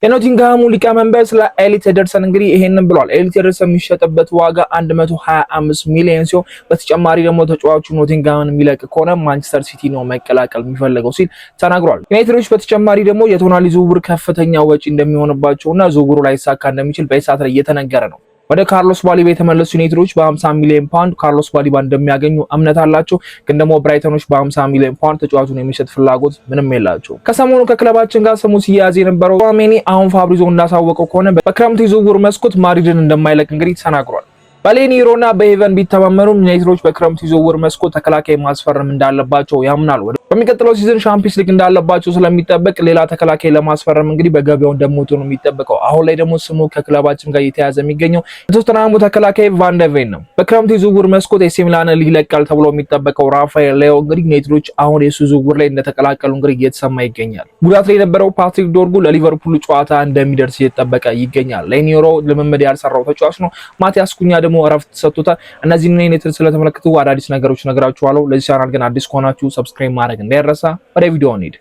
የኖቲንግሃሙ ሊቀመንበር ስለ ኤሊት ኤደርሰን እንግዲህ ይሄንን ብሏል። ኤሊት ኤደርሰን የሚሸጥበት ዋጋ 125 ሚሊዮን ሲሆን በተጨማሪ ደግሞ ተጫዋቹ ኖቲንግሃምን የሚለቅ ከሆነ ማንቸስተር ሲቲ ነው መቀላቀል የሚፈልገው ሲል ተናግሯል። ዩናይትዶች በተጨማሪ ደግሞ የቶናሊ ዝውውር ከፍተኛ ወጪ እንደሚሆንባቸውና ዝውውሩ ላይ ሳካ እንደሚችል በሰዓት ላይ እየተነገረ ነው። ወደ ካርሎስ ባሊባ የተመለሱ ዩናይትዶች በ50 ሚሊዮን ፓውንድ ካርሎስ ባሊባ እንደሚያገኙ እምነት አላቸው። ግን ደግሞ ብራይተኖች በ50 ሚሊዮን ፓውንድ ተጫዋቹን የሚሸጥ ፍላጎት ምንም የላቸው። ከሰሞኑ ከክለባችን ጋር ስሙ ሲያዝ የነበረው ቹዋሜኒ አሁን ፋብሪዞ እንዳሳወቀው ከሆነ በክረምቱ የዝውውር መስኮት ማድሪድን እንደማይለቅ እንግዲህ ተናግሯል። በሌኒሮና በሄቨን ቢተማመኑም ዩናይትዶች በክረምቱ የዝውውር መስኮት ተከላካይ ማስፈረም እንዳለባቸው ያምናሉ። በሚቀጥለው ሲዝን ሻምፒዮንስ ሊግ እንዳለባቸው ስለሚጠበቅ ሌላ ተከላካይ ለማስፈረም እንግዲህ በገበያው እንደሞቱ ነው የሚጠበቀው። አሁን ላይ ደግሞ ስሙ ከክለባችን ጋር እየተያዘ የሚገኘው የቶተንሃሙ ተከላካይ ቫን ደ ቬን ነው። በክረምቱ የዝውውር መስኮት ኤሲ ሚላን ሊለቃል ተብሎ የሚጠበቀው ራፋኤል ሌኦ እንግዲህ ዩናይትዶች አሁን የሱ ዝውውር ላይ እንደተቀላቀሉ እንግዲህ እየተሰማ ይገኛል። ጉዳት ላይ የነበረው ፓትሪክ ዶርጉ ለሊቨርፑል ጨዋታ እንደሚደርስ እየተጠበቀ ይገኛል። ሌኒሮ ልምምድ ያልሰራው ተጫዋች ነው። ማቲያስ ኩኛ ደግሞ እረፍት ሰጥቶታል። እነዚህ ዩናይትድ ስለተመለከቱ አዳዲስ ነገሮች ነግራችኋለሁ። ለዚህ ቻናል ግን አዲስ ከሆናችሁ ሰብስክራይብ ማድረግ እንዳይረሳ። ወደ ቪዲዮ እንሂድ።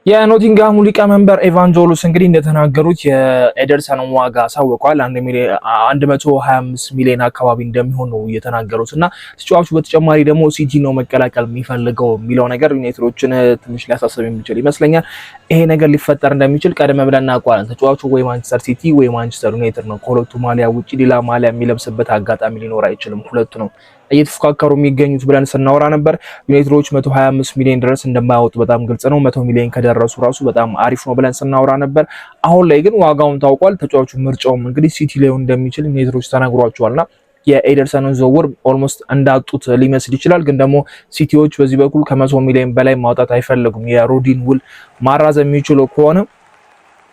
የኖቲንግሃሙ ሊቀመንበር ኤቫንጀሎስ እንግዲህ እንደተናገሩት የኤደርሰንን ዋጋ አሳውቀዋል። 125 ሚሊዮን አካባቢ እንደሚሆን ነው የተናገሩት እና ተጫዋቹ በተጨማሪ ደግሞ ሲቲ ነው መቀላቀል የሚፈልገው የሚለው ነገር ዩናይትዶችን ትንሽ ሊያሳስብ የሚችል ይመስለኛል። ይሄ ነገር ሊፈጠር እንደሚችል ቀደም ብለን እናውቃለን። ተጫዋቹ ወይ ማንቸስተር ሲቲ ወይ ማንቸስተር ዩናይትድ ነው። ከሁለቱ ማሊያ ውጪ ሌላ ማሊያ የሚለብስበት አጋጣሚ ሊኖር አይችልም። ሁለቱ ነው እየተፎካከሩ የሚገኙት ብለን ስናወራ ነበር። ዩናይትዶች 125 ሚሊዮን ድረስ እንደማያወጡ በጣም ግልጽ ነው። 100 ሚሊዮን ከደረሱ ራሱ በጣም አሪፍ ነው ብለን ስናወራ ነበር። አሁን ላይ ግን ዋጋውን ታውቋል። ተጫዋቹ ምርጫውም እንግዲህ ሲቲ ላይ እንደሚችል ዩናይትዶች ተናግሯቸዋልና የኤደርሰንን ዝውውር ኦልሞስት እንዳጡት ሊመስል ይችላል። ግን ደግሞ ሲቲዎች በዚህ በኩል ከ100 ሚሊዮን በላይ ማውጣት አይፈልጉም። የሮዲን ውል ማራዘም የሚችሉ ከሆነ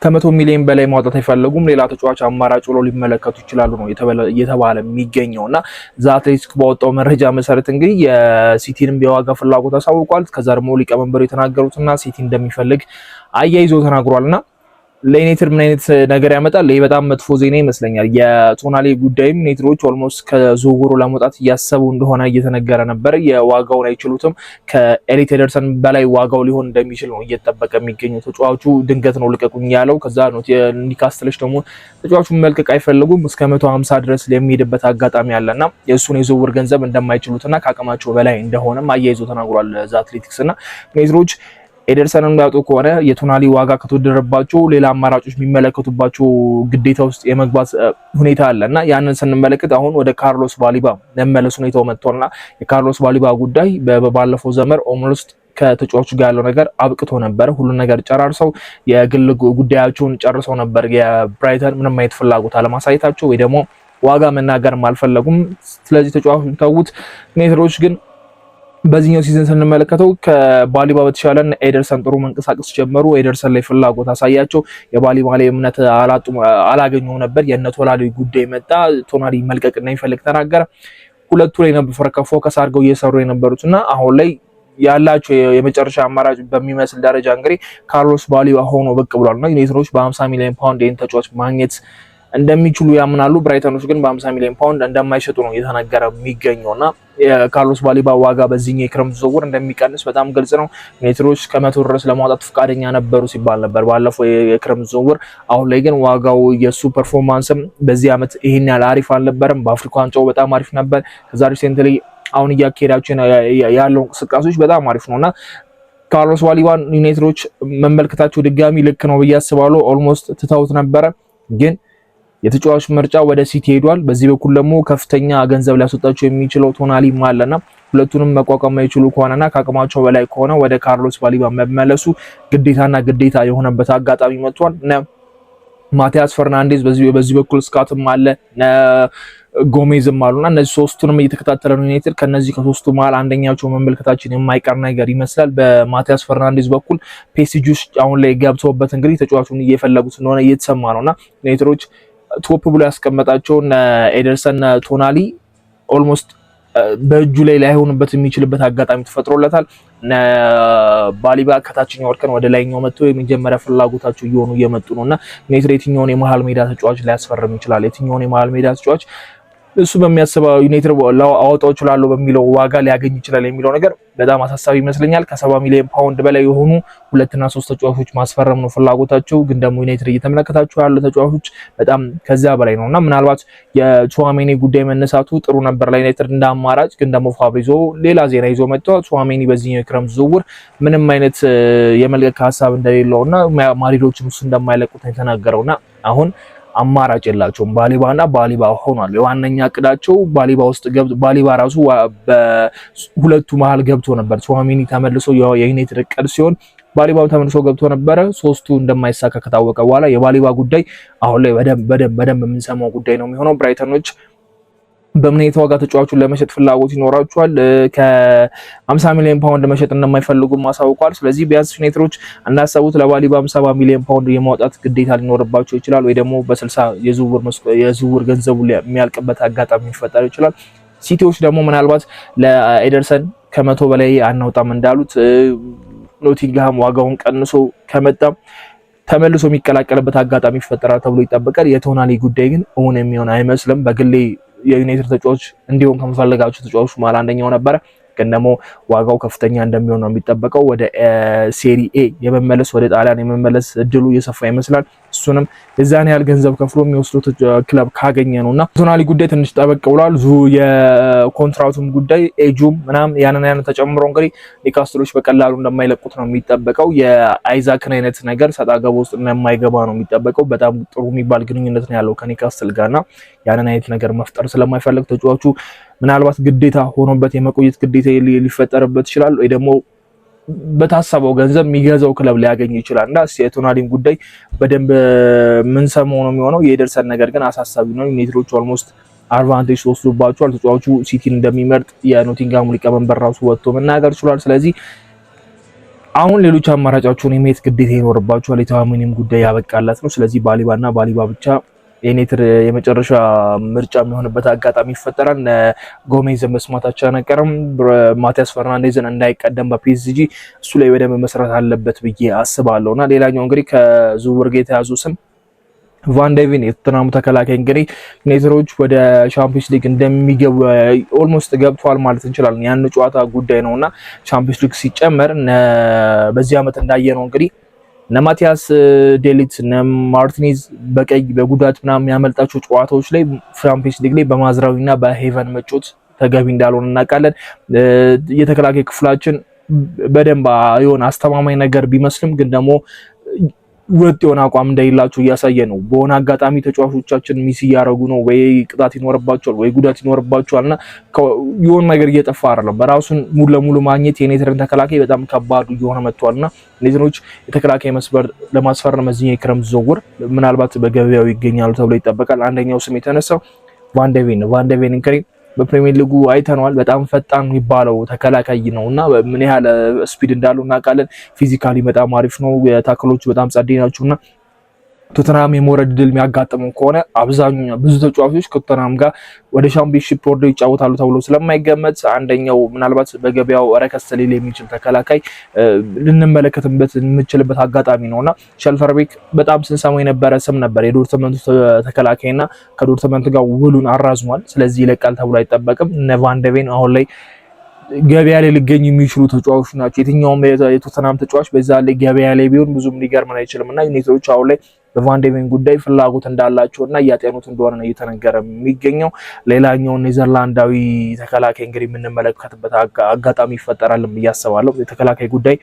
ከ100 ሚሊዮን በላይ ማውጣት አይፈልጉም። ሌላ ተጫዋች አማራጭ ብለው ሊመለከቱ ይችላሉ ነው እየተባለ የሚገኘውና ዘ አትሌቲክ ባወጣው መረጃ መሰረት እንግዲህ የሲቲንም የዋጋ ፍላጎት አሳውቋል። ከዛ ደግሞ ሊቀመንበሩ የተናገሩትና ሲቲ እንደሚፈልግ አያይዞ ተናግሯልና ለዩናይትድ ምን አይነት ነገር ያመጣል? ይሄ በጣም መጥፎ ዜና ይመስለኛል። የቶናሊ ጉዳይም ዩናይትዶች ኦልሞስት ከዝውውሩ ለመውጣት እያሰቡ እንደሆነ እየተነገረ ነበር። የዋጋውን አይችሉትም። ከኤሊት ኤደርሰን በላይ ዋጋው ሊሆን እንደሚችል ነው እየተጠበቀ የሚገኘው። ተጫዋቹ ድንገት ነው ልቀቁኝ ያለው። ከዛ ነው ኒውካስትሎች ደግሞ ተጫዋቹን መልቀቅ አይፈልጉም። እስከ 150 ድረስ የሚሄድበት አጋጣሚ አለና የእሱን የዝውውር ገንዘብ እንደማይችሉትና ከአቅማቸው በላይ እንደሆነም አያይዞ ተናግሯል ዘ አትሌቲክስ እና ዩናይትዶች ኤደርሰንን የሚያወጡ ከሆነ የቶናሊ ዋጋ ከተወደደባቸው ሌላ አማራጮች የሚመለከቱባቸው ግዴታ ውስጥ የመግባት ሁኔታ አለ እና ያንን ስንመለከት አሁን ወደ ካርሎስ ባሊባ መመለስ ሁኔታው መጥቷልና የካርሎስ ባሊባ ጉዳይ ባለፈው ዘመር ኦልሞስት ከተጫዋቹ ጋር ያለው ነገር አብቅቶ ነበር። ሁሉን ነገር ጨራርሰው የግል ጉዳያቸውን ጨርሰው ነበር። የብራይተን ምንም አይነት ፍላጎት አለማሳየታቸው ወይ ደግሞ ዋጋ መናገርም አልፈለጉም። ስለዚህ ተጫዋቹን ተውት። ዩናይትዶች ግን በዚህኛው ሲዝን ስንመለከተው ከባሊባ በተሻለ ኤደርሰን ጥሩ መንቀሳቀስ ጀመሩ። ኤደርሰን ላይ ፍላጎት አሳያቸው። የባሊባ ላይ እምነት አላገኘው ነበር። የቶናሊ ጉዳይ መጣ። ቶናሊ መልቀቅ እንደሚፈልግ ተናገረ። ሁለቱ ላይ ነበር ፎከስ አድርገው እየሰሩ የነበሩትና አሁን ላይ ያላቸው የመጨረሻ አማራጭ በሚመስል ደረጃ እንግዲህ ካርሎስ ባሊባ ሆኖ ብቅ ብሏልና ዩናይትዶች በ50 ሚሊዮን ፓውንድ ይህን ተጫዋች ማግኘት እንደሚችሉ ያምናሉ። ብራይተኖች ግን በ50 ሚሊዮን ፓውንድ እንደማይሸጡ ነው እየተነገረ የሚገኘውና የካርሎስ ባሊባ ዋጋ በዚህኛው የክረምት ዝውውር እንደሚቀንስ በጣም ግልጽ ነው። ዩናይትዶች ከ100 ድረስ ለማውጣት ፈቃደኛ ነበሩ ሲባል ነበር ባለፈው የክረምት ዝውውር። አሁን ላይ ግን ዋጋው የሱ ፐርፎርማንስም በዚህ ዓመት ይሄን ያህል አሪፍ አልነበረም። በአፍሪካ ዋንጫው በጣም አሪፍ ነበር። ከዛ ሪሴንትሊ አሁን እያካሄዳቸው ያለው እንቅስቃሴዎች በጣም አሪፍ ነውና ካርሎስ ባሊባን ዩናይትዶች መመልከታቸው ድጋሚ ልክ ነው ብዬ አስባለሁ። ኦልሞስት ትተውት ነበረ ግን የተጫዋች ምርጫ ወደ ሲቲ ሄዷል። በዚህ በኩል ደግሞ ከፍተኛ ገንዘብ ሊያስወጣቸው የሚችለው ቶናሊ ማለና ሁለቱንም መቋቋም የማይችሉ ከሆነና ከአቅማቸው በላይ ከሆነ ወደ ካርሎስ ባሊባ መመለሱ ግዴታና ግዴታ የሆነበት አጋጣሚ መጥቷል። ማቲያስ ፈርናንዴዝ በዚህ በኩል ስካትም አለ ጎሜዝም አሉና እነዚህ ሶስቱንም እየተከታተለ ነው ዩናይትድ። ከነዚህ ከሶስቱ መሃል አንደኛቸው መመልከታችን የማይቀር ነገር ይመስላል። በማቲያስ ፈርናንዴዝ በኩል ፔሲጂ ውስጥ አሁን ላይ ገብተውበት እንግዲህ ተጫዋቹን እየፈለጉት እንደሆነ እየተሰማ ነውና ዩናይትዶች ቶፕ ብሎ ያስቀመጣቸው ኤደርሰን ቶናሊ ኦልሞስት በእጁ ላይ ላይሆንበት የሚችልበት አጋጣሚ ተፈጥሮለታል። ባሊባ ከታችኛው ወርከን ወደ ላይኛው መጥቶ የመጀመሪያ ፍላጎታቸው እየመጡ ነውና ዩናይትድ የትኛውን የመሃል ሜዳ ተጫዋች ሊያስፈርም ይችላል? የትኛውን የመሃል ሜዳ ተጫዋች እሱ በሚያስበው ዩናይትድ አወጣው ይችላል በሚለው ዋጋ ሊያገኝ ይችላል የሚለው ነገር በጣም አሳሳቢ ይመስለኛል። ከ70 ሚሊዮን ፓውንድ በላይ የሆኑ 2 እና 3 ተጫዋቾች ማስፈረም ነው ፍላጎታቸው። ግን ደግሞ ዩናይትድ እየተመለከታቸው ያሉ ተጫዋቾች በጣም ከዚያ በላይ ነውና ምናልባት የቹዋሜኒ ጉዳይ መነሳቱ ጥሩ ነበር ለዩናይትድ እንደ አማራጭ። ግን ደግሞ ፋብሪዞ ሌላ ዜና ይዞ መጥቷል። ቹዋሜኒ በዚህ የክረምት ዝውውር ምንም አይነት የመልቀቅ ሀሳብ እንደሌለውና ማድሪዶችም እሱ እንደማይለቁት የተናገረውና አሁን አማራጭ የላቸውም። ባሊባ ሆኗል የዋነኛ እቅዳቸው። ባሊባ ውስጥ ባሊባ ራሱ በሁለቱ መሃል ገብቶ ነበር። ቹዋሜኒ ተመልሶ የዩናይትድ እቅድ ሲሆን ባሊባው ተመልሶ ገብቶ ነበረ። ሶስቱ እንደማይሳካ ከታወቀ በኋላ የባሊባ ጉዳይ አሁን ላይ በደንብ የምንሰማው ጉዳይ ነው የሚሆነው። ብራይተኖች በምን አይነት ዋጋ ተጫዋቹን ለመሸጥ ፍላጎት ይኖራቸዋል? ከ50 ሚሊዮን ፓውንድ መሸጥ እንደማይፈልጉ ማሳውቋል። ስለዚህ ቢያንስ ዩናይትዶች እንዳሰቡት ለባሊባም 70 ሚሊዮን ፓውንድ የማውጣት ግዴታ ሊኖርባቸው ይችላል፣ ወይ ደግሞ በ60 የዝውውር ገንዘቡ የሚያልቅበት አጋጣሚ ሊፈጠር ይችላል። ሲቲዎች ደግሞ ምናልባት ለኤደርሰን ከ100 በላይ አናውጣም እንዳሉት ኖቲንግሃም ዋጋውን ቀንሶ ከመጣም ተመልሶ የሚቀላቀልበት አጋጣሚ ይፈጠራል ተብሎ ይጠበቃል። የቶናሊ ጉዳይ ግን እውን የሚሆን አይመስልም። በግሌ የዩናይትድ ተጫዋች እንዲሆን ከምፈልጋቸው ተጫዋቾች መሃል አንደኛው ነበረ። ግን ደግሞ ዋጋው ከፍተኛ እንደሚሆን ነው የሚጠበቀው። ወደ ሴሪ ኤ የመመለስ ወደ ጣሊያን የመመለስ እድሉ እየሰፋ ይመስላል። እሱንም የዛን ያህል ገንዘብ ከፍሎ የሚወስዱት ክለብ ካገኘ ነውና ቶናሊ ጉዳይ ትንሽ ጠበቅ ብሏል። የኮንትራቱም ጉዳይ ኤጁም ምናምን ያንን ተጨምሮ እንግዲህ ኒውካስትሎች በቀላሉ እንደማይለቁት ነው የሚጠበቀው። የአይዛክን አይነት ነገር ሰጣ ገባ ውስጥ እንደማይገባ ነው የሚጠበቀው። በጣም ጥሩ የሚባል ግንኙነት ነው ያለው ከኒውካስትል ጋርና ያንን አይነት ነገር መፍጠር ስለማይፈልግ ተጫዋቹ ምናልባት ግዴታ ሆኖበት የመቆየት ግዴታ ሊፈጠርበት ይችላል፣ ወይ ደግሞ በታሰበው ገንዘብ የሚገዛው ክለብ ሊያገኝ ይችላል። እና የቶናሊን ጉዳይ በደንብ የምንሰማው ነው የሚሆነው። የኤደርሰን ነገር ግን አሳሳቢ ነው። ዩናይትዶች ኦልሞስት አድቫንቴጅ ወስዶባቸዋል። ተጫዋቹ ሲቲን እንደሚመርጥ የኖቲንጋሙ ሊቀመንበር ራሱ ወጥቶ መናገር ችሏል። ስለዚህ አሁን ሌሎች አማራጫቸውን የማየት ግዴታ ይኖርባቸዋል። የቱዋሜኒም ጉዳይ ያበቃላት ነው። ስለዚህ ባሊባ ብቻ የዩናይትድ የመጨረሻ ምርጫ የሚሆንበት አጋጣሚ ይፈጠራል። ጎሜዝ መስማታቸው አነቀረም። ማቲያስ ፈርናንዴዝን እንዳይቀደም በፒኤስጂ እሱ ላይ በደንብ መስራት አለበት ብዬ አስባለሁና ሌላኛው እንግዲህ ከዝውውር ጋር የተያዙ ስም ቫን ደ ቬን የቶተንሃሙ ተከላካይ እንግዲህ ዩናይትዶች ወደ ቻምፒየንስ ሊግ እንደሚገቡ ኦልሞስት ገብቷል ማለት እንችላለን። ያን ጨዋታ ጉዳይ ነውና ቻምፒየንስ ሊግ ሲጨመር በዚህ ዓመት እንዳየነው እንግዲህ ማቲያስ ዴሊት ማርቲኔዝ በቀይ በጉዳት ምናምን የሚያመልጣቸው ጨዋታዎች ላይ ቻምፒየንስ ሊግ ላይ በማዝራዊና በሄቨን መጮት ተገቢ እንዳልሆነ እናውቃለን። የተከላካይ ክፍላችን በደንብ የሆነ አስተማማኝ ነገር ቢመስልም ግን ደግሞ ወጥ የሆነ አቋም እንደሌላቸው እያሳየ ነው። በሆነ አጋጣሚ ተጫዋቾቻችን ሚስ እያደረጉ ነው፣ ወይ ቅጣት ይኖርባቸዋል ወይ ጉዳት ይኖርባቸዋልና የሆነ ነገር እየጠፋ አይደለም። በራሱን ሙሉ ለሙሉ ማግኘት የዩናይትድን ተከላካይ በጣም ከባዱ እየሆነ መጥቷልና ዩናይትዶች የተከላካይ መስመር ለማስፈረም እዚህ የክረምት ዝውውር ምናልባት በገበያው ይገኛሉ ተብሎ ይጠበቃል። አንደኛው ስም የተነሳው ቫን ደ ቬን ነው። ቫን ደ ቬን እንግዲህ በፕሪሚየር ሊጉ አይተነዋል። በጣም ፈጣን የሚባለው ተከላካይ ነውና ምን ያህል ስፒድ እንዳለው እናውቃለን። ፊዚካሊ በጣም አሪፍ ነው። ታክሎቹ በጣም ጸዴ ናቸውና ቶተንሃም የመውረድ ድል የሚያጋጥመው ከሆነ ብዙ ተጫዋቾች ከቶተንሃም ጋር ወደ ሻምፒዮንሺፕ ወርደው ይጫወታሉ ተብሎ ስለማይገመት አንደኛው ምናልባት በገበያው ረከስ ሊል የሚችል ተከላካይ ልንመለከትበት የምንችልበት አጋጣሚ ነውና ሸልፈርቤክ በጣም ስንሰማው የነበረ ስም ነበር። የዶርትመንቱ ተከላካይና ከዶርትመንት ጋር ውሉን አራዝሟል። ስለዚህ ይለቃል ተብሎ አይጠበቅም። እነ ቫን ደ ቬን አሁን ላይ ገበያ ላይ ሊገኙ የሚችሉ ተጫዋቾች ናቸው። የትኛውም የቶተንሃም ተጫዋች በዛ ላይ ገበያ ላይ ቢሆን ብዙም ሊገርመን አይችልም እና ዩናይትዶች አሁን ላይ በቫን ደ ቬን ጉዳይ ፍላጎት እንዳላቸው እና እያጤኑት እንደሆነ ነው እየተነገረ የሚገኘው። ሌላኛው ኔዘርላንዳዊ ተከላካይ እንግዲህ የምንመለከትበት አጋጣሚ ይፈጠራል ብዬ አስባለሁ። የተከላካይ ጉዳይ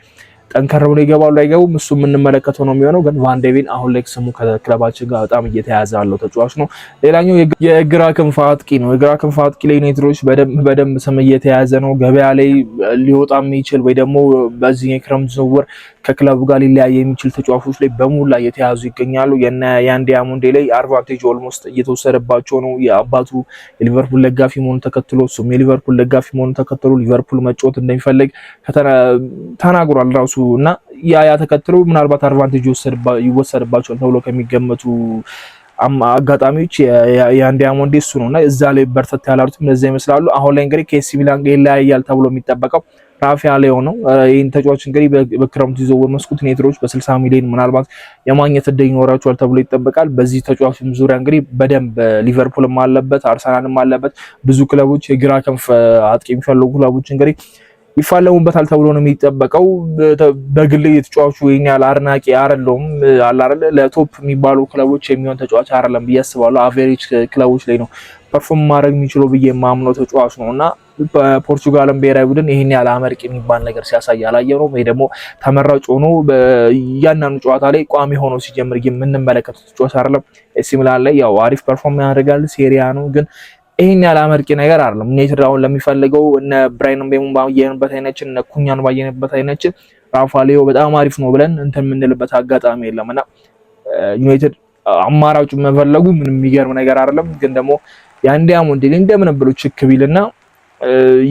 ጠንከር ብሎ ይገባሉ አይገቡም እሱ የምንመለከተው ነው የሚሆነው። ግን ቫን ደ ቬን አሁን ላይ ስሙ ከክለባችን ጋር በጣም እየተያዘ ያለው ተጫዋች ነው። ሌላኛው የግራ ክንፍ አጥቂ ነው። የግራ ክንፍ አጥቂ ላይ ዩናይትዶች በደንብ ስም እየተያዘ ነው። ገበያ ላይ ሊወጣ የሚችል ወይ ደግሞ በዚህ የክረምት ዝውውር ከክለቡ ጋር ሊለያይ የሚችል ተጫዋቾች ላይ በሙላ እየተያዙ ይገኛሉ። የአንድ ዲያሞንዴ ላይ አድቫንቴጅ ኦልሞስት እየተወሰደባቸው ነው። የአባቱ የሊቨርፑል ደጋፊ መሆኑን ተከትሎ እሱም የሊቨርፑል ደጋፊ መሆኑን ተከትሎ ሊቨርፑል መጫወት እንደሚፈልግ ተናግሯል ራሱ እና ያ ተከትሎ ምናልባት አድቫንቴጅ ይወሰድባቸዋል ተብሎ ከሚገመቱ አጋጣሚዎች የአንድ ዲያሞንድ እሱ ነውና እዛ ላይ በርተት ያላሉት እንደዛ ይመስላሉ። አሁን ላይ እንግዲህ ከኤሲ ሚላን ጋር ይለያያል ተብሎ የሚጠበቀው ራፋኤል ነው። ይህን ተጫዋች እንግዲህ በክረምቱ ዝውውር መስኮት ኔትሮች በ60 ሚሊዮን ምናልባት የማግኘት እድል ይኖራቸዋል ተብሎ ይጠበቃል። በዚህ ተጫዋችም ዙሪያ እንግዲህ በደንብ ሊቨርፑልም አለበት፣ አርሰናልም አለበት። ብዙ ክለቦች የግራ ክንፍ አጥቂ የሚፈልጉ ክለቦች እንግዲህ ይፋለሙበታል ተብሎ ነው የሚጠበቀው። በግል የተጫዋቹ የኛ አድናቂ አይደለም አላረለ ለቶፕ የሚባሉ ክለቦች የሚሆን ተጫዋች አይደለም ብዬ አስባለሁ። አቨሬጅ ክለቦች ላይ ነው ፐርፎርም ማድረግ የሚችለው ብዬ የማምነው ተጫዋች ነውና በፖርቹጋልም ብሔራዊ ቡድን ይሄን ያለ አመርቂ የሚባል ነገር ሲያሳይ አላየነውም። ወይ ደግሞ ተመራጭ ሆኖ በእያንዳንዱ ጨዋታ ላይ ቋሚ ሆኖ ሲጀምር የምንመለከተው ተጫዋች አይደለም። ኤሲ ሚላን ላይ ያው አሪፍ ፐርፎርም ያደርጋል፣ ሴሪያ ነው ግን ይሄን ያለ አመርቂ ነገር አይደለም። ዩናይትድ አሁን ለሚፈልገው እነ ብራይን ምቤሞን ባየንበት አይነችን እነ ኩኛን ባየንበት አይነችን ራፋኤል በጣም አሪፍ ነው ብለን እንትን የምንልበት አጋጣሚ የለምና ዩናይትድ አማራጩ መፈለጉ ምንም የሚገርም ነገር አይደለም። ግን ደግሞ ያን ዲያሞንድ እንደምን ብሎ ችክ ቢልና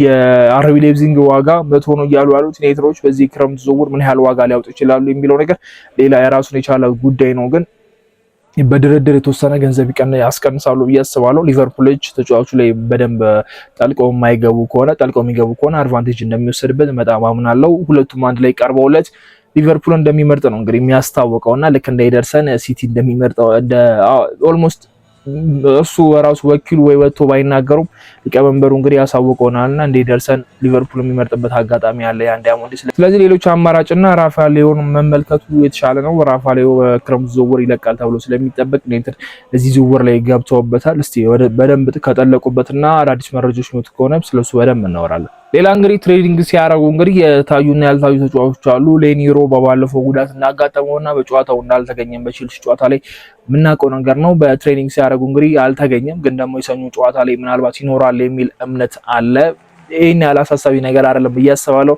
የአርቢ ሌፕዚግ ዋጋ 100 ነው እያሉ ያሉት ዩናይትዶች በዚህ ክረምት ዝውውር ምን ያህል ዋጋ ሊያወጡ ይችላሉ የሚለው ነገር ሌላ የራሱን የቻለ ጉዳይ ነው። ግን በድርድር የተወሰነ ገንዘብ ያስቀንሳሉ ብዬ አስባለሁ። ሊቨርፑሎች ተጫዋቹ ላይ በደንብ ጠልቀው የሚገቡ ከሆነ አድቫንቴጅ እንደሚወሰድበት በጣም አምናለሁ። ሁለቱም አንድ ላይ ቀርበውለት ሊቨርፑል እንደሚመርጥ ነው እንግዲህ የሚያስታውቀውና ልክ እንደ ኤደርሰን ሲቲ እንደሚመርጠው እንደ ኦልሞስት እሱ ራሱ ወኪሉ ወይ ወጥቶ ባይናገሩም ሊቀመንበሩ እንግዲህ ያሳውቀውናልና እንደ ኤደርሰን ሊቨርፑል የሚመርጥበት አጋጣሚ ያለ ያን ዲያሞንድ። ስለዚህ ሌሎች አማራጭና ራፋኤልን መመልከቱ የተሻለ ነው። ራፋኤል ክረምት ዝውውር ይለቃል ተብሎ ስለሚጠበቅ ዩናይትድ እዚህ ዝውውር ላይ ገብተውበታል። እስቲ በደንብ ከጠለቁበትና አዳዲስ መረጃዎች ነው ከሆነ ስለሱ በደንብ እናወራለን። ሌላ እንግዲህ ትሬዲንግ ሲያደርጉ እንግዲህ የታዩና ያልታዩ ተጫዋቾች አሉ። ሌኒሮ በባለፈው ጉዳት እንዳጋጠመውና በጨዋታው እንዳልተገኘም በቼልሲ ጨዋታ ላይ የምናውቀው ነገር ነው። በትሬኒንግ ሲያደርጉ እንግዲህ አልተገኘም፣ ግን ደግሞ የሰኞ ጨዋታ ላይ ምናልባት ይኖራል የሚል እምነት አለ። ይሄን ያለ አሳሳቢ ነገር አይደለም ብዬ አስባለሁ።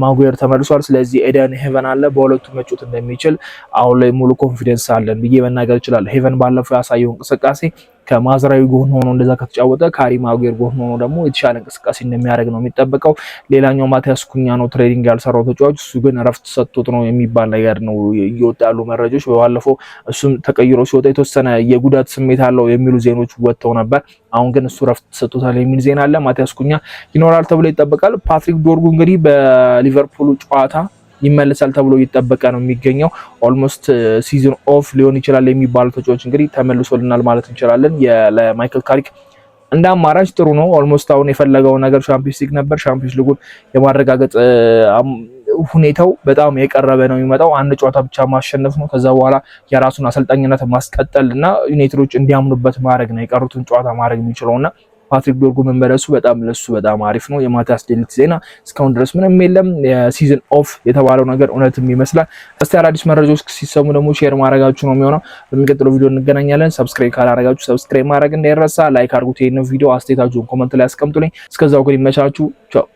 ማጉዌር ተመልሷል። ስለዚህ ኤደን ሄቨን አለ በሁለቱ መጫወት እንደሚችል አሁን ላይ ሙሉ ኮንፊደንስ አለን ብዬ መናገር እችላለሁ። ሄቨን ባለፈው ያሳየው እንቅስቃሴ ከማዝራዊ ጎን ሆኖ እንደዛ ከተጫወተ ከሃሪ ማጉዌር ጎን ሆኖ ደግሞ የተሻለ እንቅስቃሴ እንደሚያደርግ ነው የሚጠበቀው። ሌላኛው ማቲያስ ኩኛ ነው ትሬኒንግ ያልሰራው ተጫዋች፣ እሱ ግን እረፍት ሰጥቶት ነው የሚባል ነገር ነው እየወጣ ያሉ መረጃዎች። በባለፈው እሱም ተቀይሮ ሲወጣ የተወሰነ የጉዳት ስሜት አለው የሚሉ ዜናዎች ወጥተው ነበር። አሁን ግን እሱ እረፍት ሰጥቶታል የሚል ዜና አለ። ማቲያስ ኩኛ ይኖራል ተብሎ ይጠበቃል። ፓትሪክ ዶርጉ እንግዲህ በሊቨርፑል ጨዋታ ይመለሳል ተብሎ እየተጠበቀ ነው የሚገኘው። ኦልሞስት ሲዝን ኦፍ ሊሆን ይችላል የሚባሉ ተጫዋቾች እንግዲህ ተመልሶልናል ማለት እንችላለን። ለማይክል ካሪክ እንደ አማራጭ ጥሩ ነው። ኦልሞስት አሁን የፈለገው ነገር ሻምፒዮንስ ሊግ ነበር። ሻምፒዮንስ ሊጉን የማረጋገጥ ሁኔታው በጣም የቀረበ ነው የሚመጣው። አንድ ጨዋታ ብቻ ማሸነፍ ነው። ከዛ በኋላ የራሱን አሰልጣኝነት ማስቀጠል እና ዩናይትዶች እንዲያምኑበት ማድረግ ነው የቀሩትን ጨዋታ ማድረግ የሚችለውና ፓትሪክ ዶርጉ መመለሱ ለሱ በጣም አሪፍ ነው። የማቲያስ ዴሊክት ዜና እስካሁን ድረስ ምንም የለም። የሲዝን ኦፍ የተባለው ነገር እውነትም ይመስላል። እስቲ አዳዲስ መረጃዎች ሲሰሙ ደግሞ ሼር ማድረጋችሁ ነው የሚሆነው። በሚቀጥለው ቪዲዮ እንገናኛለን። ሰብስክራይብ ካላደረጋችሁ ሰብስክራይብ ማድረግ እንዳይረሳ። ላይክ አድርጉት። ይሄንን ቪዲዮ አስተያየታችሁን ኮሜንት ላይ አስቀምጡልኝ። እስከዛው ግን ይመቻችሁ። ቻው።